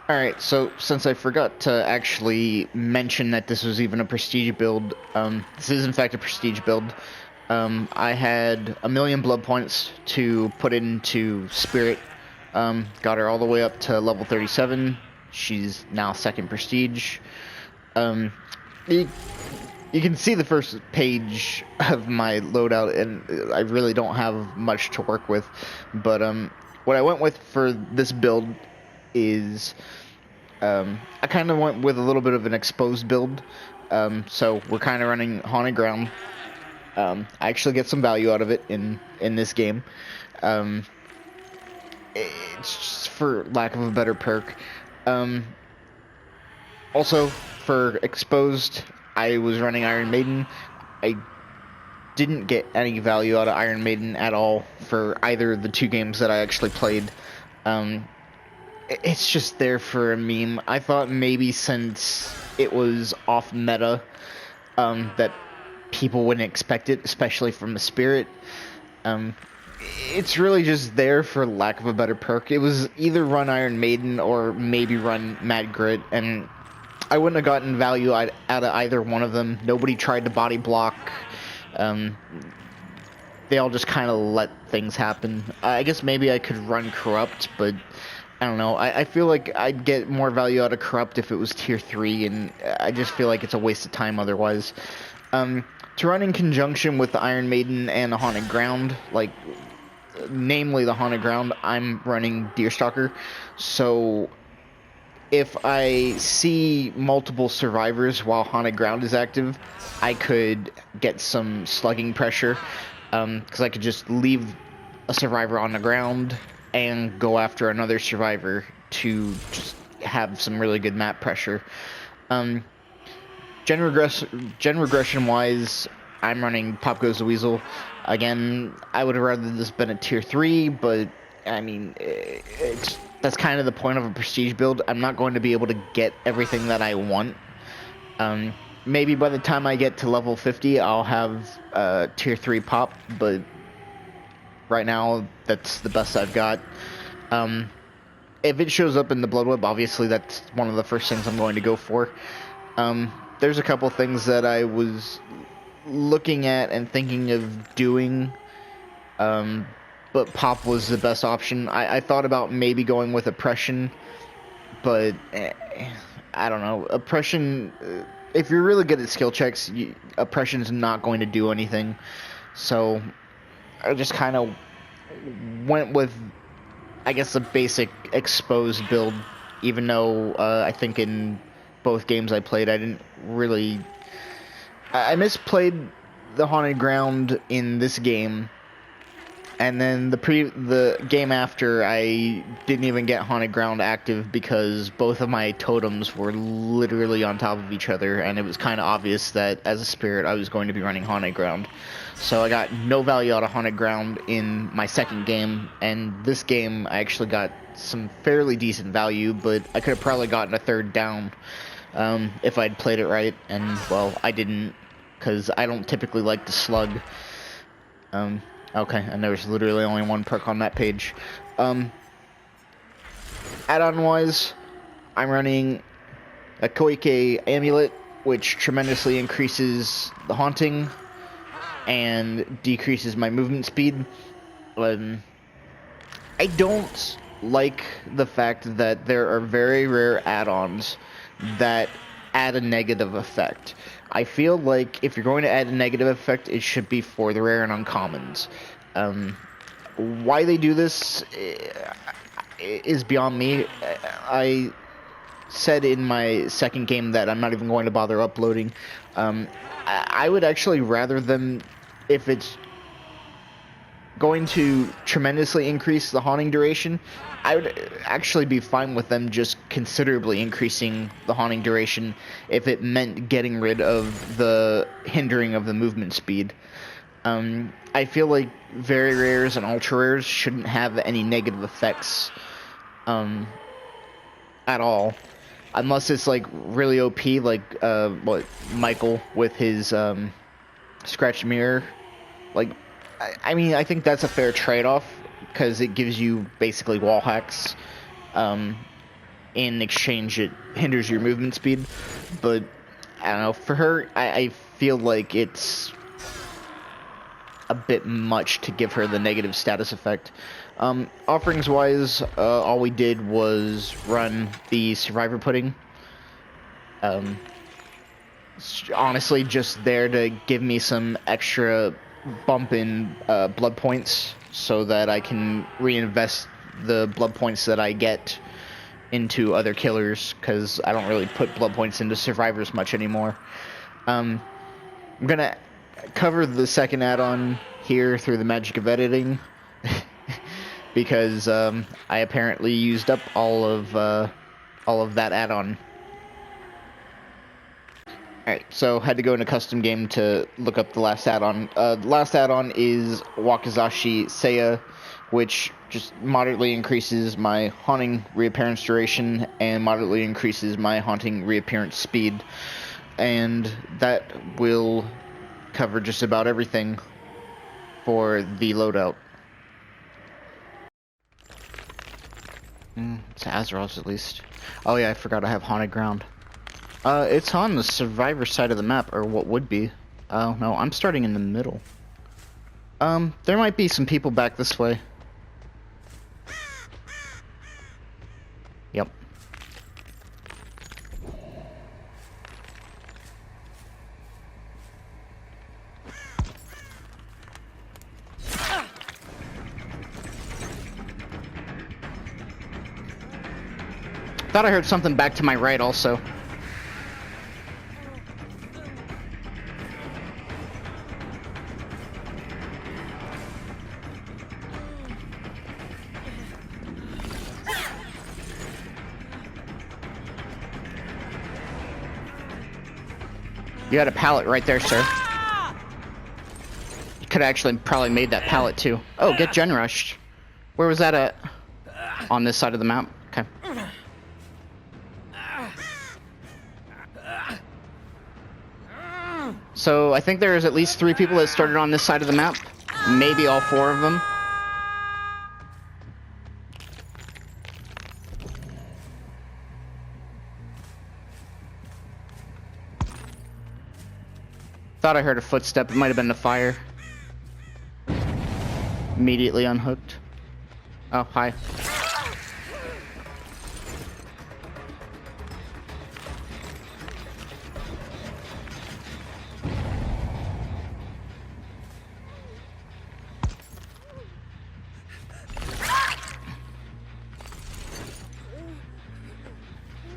Alright, so since I forgot to actually mention that this was even a prestige build, this is in fact a prestige build. I had 1,000,000 blood points to put into Spirit. Got her all the way up to level 37. She's now second prestige. Um, you, you can see the first page of my loadout, and I really don't have much to work with. But what I went with for this build is I kind of went with a little bit of an exposed build. So we're kind of running Haunted Ground. I actually get some value out of it in this game. Um, it's just for lack of a better perk. Um, Also, for exposed, I was running Iron Maiden. I didn't get any value out of Iron Maiden at all for either of the two games that I actually played. Um, it's just there for a meme. I thought maybe since it was off meta, that people wouldn't expect it, especially from the Spirit. Um, it's really just there for lack of a better perk. It was either run Iron Maiden or maybe run Mad Grit, and I wouldn't have gotten value out of either one of them. Nobody tried to body block. Um, they all just kind of let things happen. I guess maybe I could run Corrupt, but I don't know. I feel like I'd get more value out of Corrupt if it was tier 3, and I just feel like it's a waste of time otherwise. To run in conjunction with the Iron Maiden and the Haunted Ground, like, namely the Haunted Ground, I'm running Deerstalker, so if I see multiple survivors while Haunted Ground is active, I could get some slugging pressure, because I could just leave a survivor on the ground and go after another survivor to just have some really good map pressure. Gen regression wise, I'm running Pop Goes the Weasel. Again, I would have rather this been a tier 3, but I mean, that's kind of the point of a prestige build. I'm not going to be able to get everything that I want. Maybe by the time I get to level 50, I'll have tier 3 pop, but right now, that's the best I've got. If it shows up in the Blood Web, obviously that's one of the first things I'm going to go for. There's a couple things that I was looking at and thinking of doing, but Pop was the best option. I thought about maybe going with Oppression, but I don't know. Oppression, if you're really good at skill checks, Oppression's not going to do anything. So I just kind of went with, I guess, a basic exposed build, even though I think in both games I played, I didn't really... I misplayed the Haunted Ground in this game, and then the game after, I didn't even get Haunted Ground active because both of my totems were literally on top of each other, and it was kind of obvious that as a spirit I was going to be running Haunted Ground. So I got no value out of Haunted Ground in my second game, and this game I actually got some fairly decent value, but I could have probably gotten a third down if I'd played it right, and, well, I didn't, because I don't typically like to slug. Okay, and there's literally only one perk on that page. Add-on wise, I'm running a Koike Amulet, which tremendously increases the haunting and decreases my movement speed. I don't like the fact that there are very rare add-ons that add a negative effect. I feel like if you're going to add a negative effect, it should be for the rare and uncommons. Why they do this is beyond me. I said in my second game that I'm not even going to bother uploading. I would actually rather them, if it's going to tremendously increase the haunting duration, I would actually be fine with them just considerably increasing the haunting duration if it meant getting rid of the hindering of the movement speed. I feel like very rares and ultra rares shouldn't have any negative effects at all, unless it's like really OP, like what Michael with his scratch mirror. Like, I mean, I think that's a fair trade-off because it gives you basically wall hacks. in exchange it hinders your movement speed. But I don't know, for her, I feel like it's a bit much to give her the negative status effect. Offerings wise, all we did was run the survivor pudding. Honestly, just there to give me some extra bump in blood points so that I can reinvest the blood points that I get into other killers, because I don't really put blood points into survivors much anymore. I'm gonna cover the second add-on here through the magic of editing because I apparently used up all of that add-on. Alright, so had to go into custom game to look up the last add-on. The last add-on is Wakizashi Seiya, which just moderately increases my haunting reappearance duration and moderately increases my haunting reappearance speed. And that will cover just about everything for the loadout. It's Azeroth's at least. Oh yeah, I forgot I have Haunted Ground. It's on the survivor side of the map, or what would be. Oh no, I'm starting in the middle. There might be some people back this way. Yep. Thought I heard something back to my right also. You had a pallet right there, sir. You could have actually probably made that pallet too. Oh, get gen rushed. Where was that at? On this side of the map? Okay. So I think there's at least 3 people that started on this side of the map. Maybe all 4 of them. Thought I heard a footstep. It might have been the fire. Immediately unhooked. Oh, hi.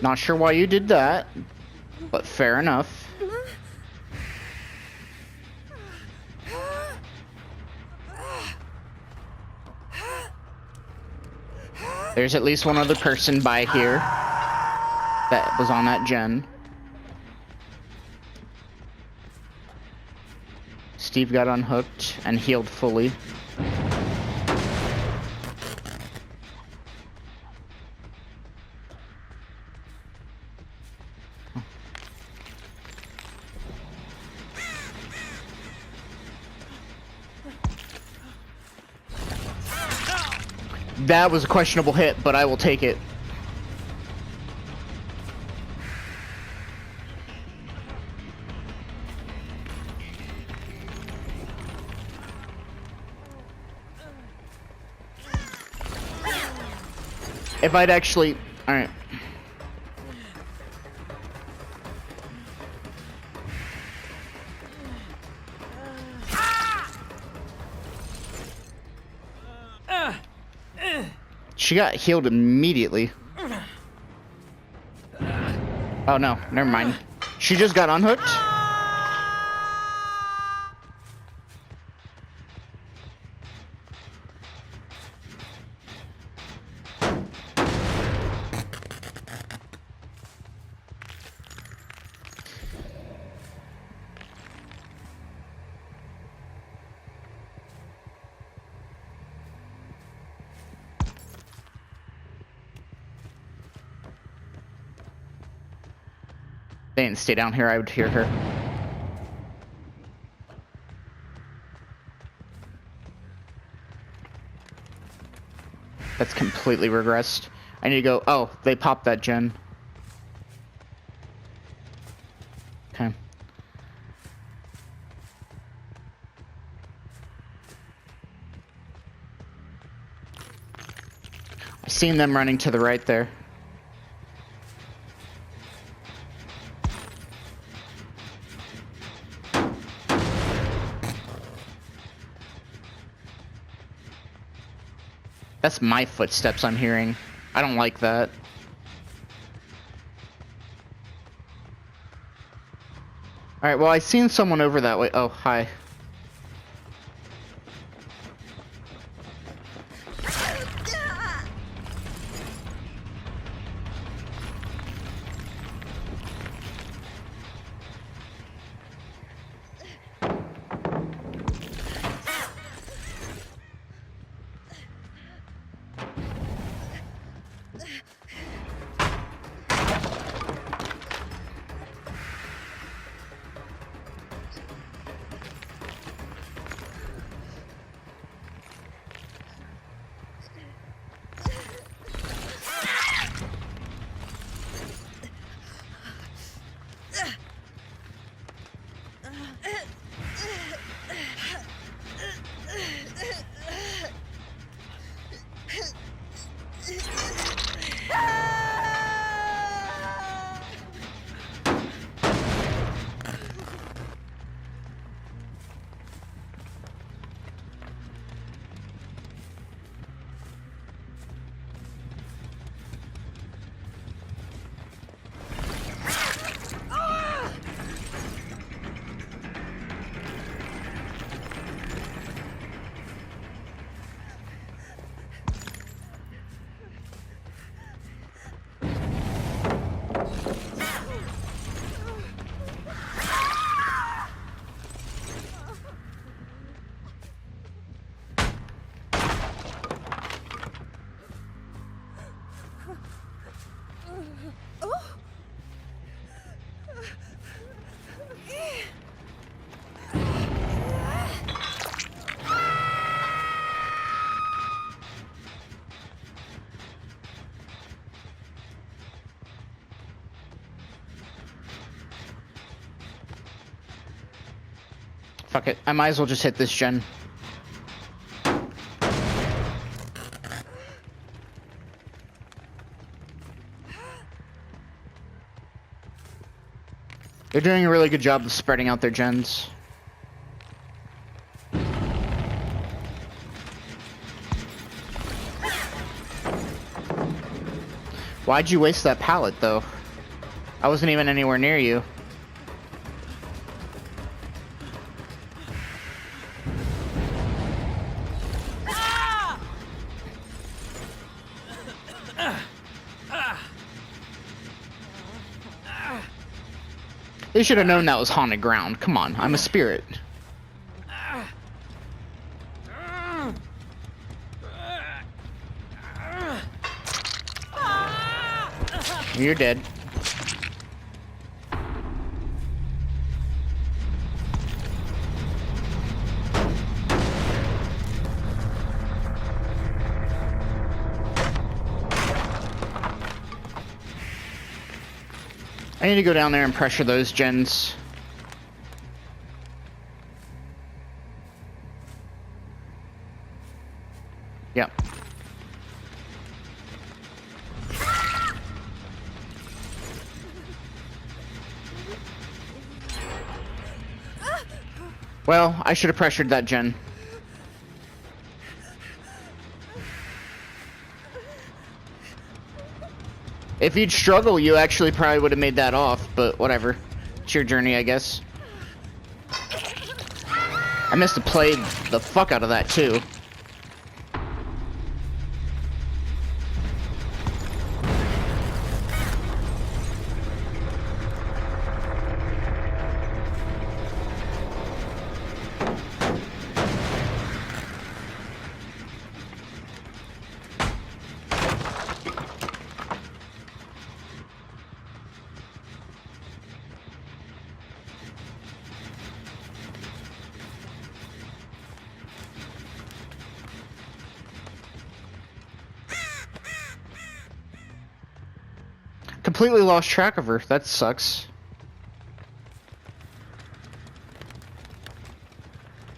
Not sure why you did that, but fair enough. There's at least one other person by here that was on that gen. Steve got unhooked and healed fully. That was a questionable hit, but I will take it. If I'd actually... Alright. She got healed immediately. Oh no, never mind. She just got unhooked? They didn't stay down here, I would hear her. That's completely regressed. I need to go. Oh, they popped that gen. Okay. I seen them running to the right there. That's my footsteps I'm hearing. I don't like that. Alright, well, I seen someone over that way. Oh, hi. Fuck it. I might as well just hit this gen. They're doing a really good job of spreading out their gens. Why'd you waste that pallet, though? I wasn't even anywhere near you. They should have known that was haunted ground. Come on, I'm a spirit. You're dead. I need to go down there and pressure those gens. Yep. Well, I should have pressured that gen. If you'd struggle, you actually probably would have made that off, but whatever. It's your journey, I guess. I must have played the fuck out of that, too. Completely lost track of her. That sucks.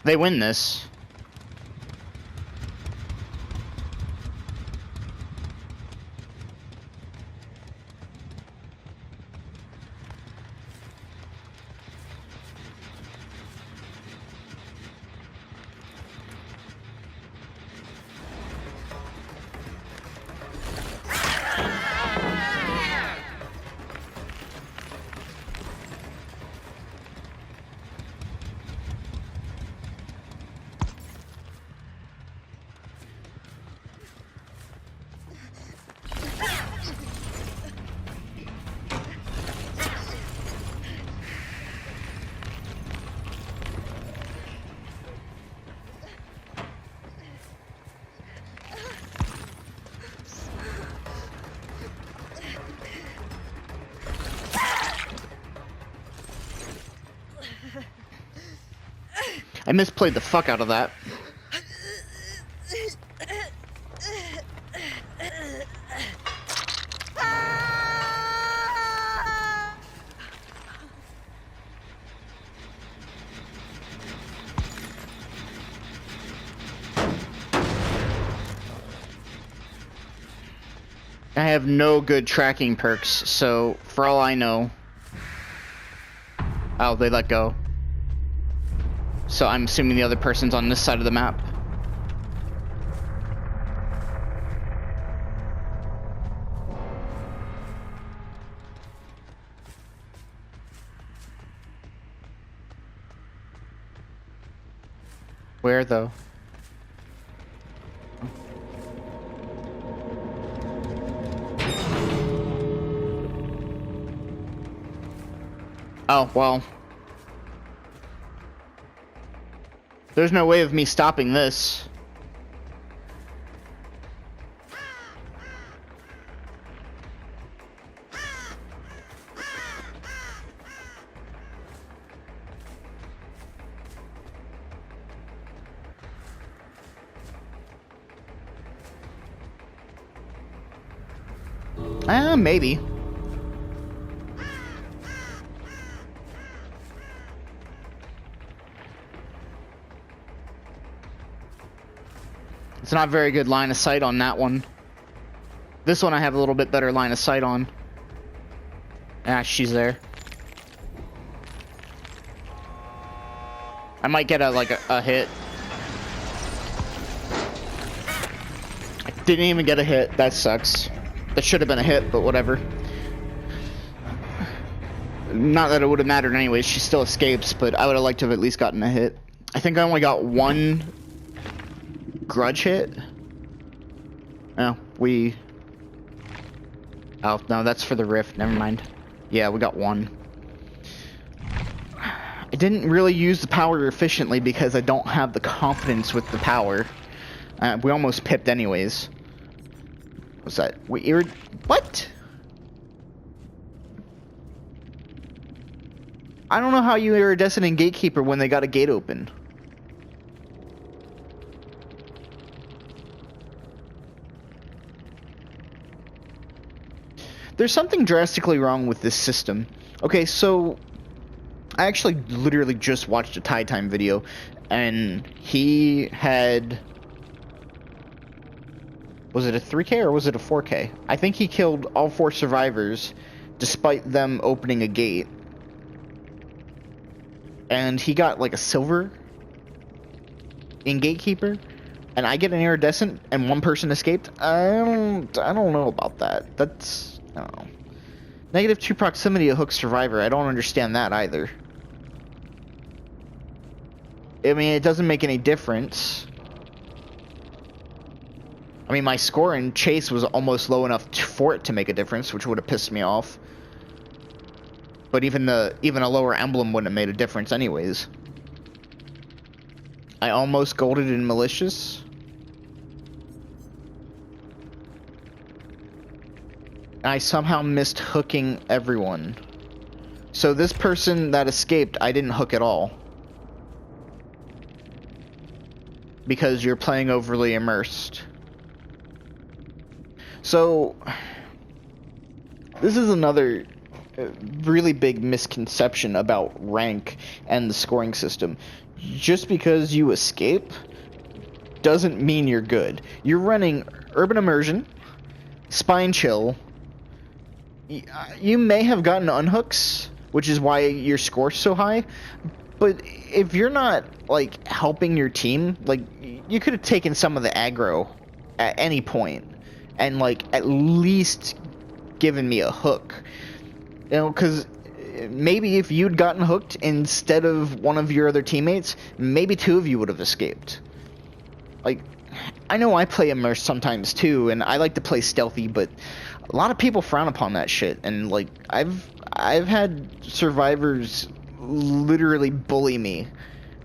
They win this. I misplayed the fuck out of that. I have no good tracking perks, so for all I know... Oh, they let go. So I'm assuming the other person's on this side of the map. Where, though? Oh, well. There's no way of me stopping this. Maybe. It's not very good line of sight on that one. This one I have a little bit better line of sight on. Ah, she's there. I might get a hit. I didn't even get a hit. That sucks. That should have been a hit, but whatever. Not that it would have mattered anyways. She still escapes, but I would have liked to have at least gotten a hit. I think I only got one grudge hit. Oh, oh, no, that's for the rift. Never mind. Yeah, we got one. I didn't really use the power efficiently because I don't have the confidence with the power. We almost pipped anyways. What's that? What? I don't know how you iridescent in Gatekeeper when they got a gate open. There's something drastically wrong with this system. Okay, so I actually literally just watched a Tie Time video, and he had... Was it a 3K or was it a 4K? I think he killed all 4 survivors despite them opening a gate. And he got like a silver in Gatekeeper, and I get an iridescent and one person escaped. I don't know about that. That's, I don't know. -2 proximity to hook survivor. I don't understand that either. I mean, it doesn't make any difference. I mean, my score in chase was almost low enough for it to make a difference, which would have pissed me off. But even a lower emblem wouldn't have made a difference anyways. I almost golded in malicious. I somehow missed hooking everyone. So this person that escaped, I didn't hook at all. Because you're playing overly immersed. So, This is another really big misconception about rank and the scoring system. Just because you escape doesn't mean you're good. You're running Urban Immersion, Spine Chill. You may have gotten unhooks, which is why your score's so high. But if you're not like helping your team, like you could have taken some of the aggro at any point, and like at least given me a hook. You know, because maybe if you'd gotten hooked instead of one of your other teammates, maybe two of you would have escaped. Like, I know I play immersed sometimes too, and I like to play stealthy, but a lot of people frown upon that shit. And like, I've had survivors literally bully me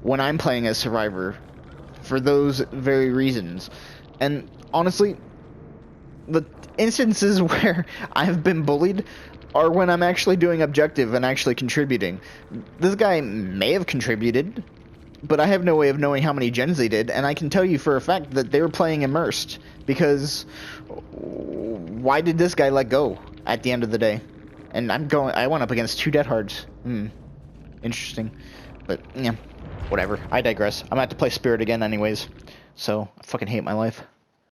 when I'm playing as survivor for those very reasons. And honestly, the instances where I've been bullied are when I'm actually doing objective and actually contributing. This guy may have contributed, but I have no way of knowing how many gens they did, and I can tell you for a fact that they were playing immersed, because why did this guy let go at the end of the day? And I went up against 2 dead hards. Interesting. But yeah, whatever. I digress. I'm gonna have to play Spirit again anyways, so I fucking hate my life.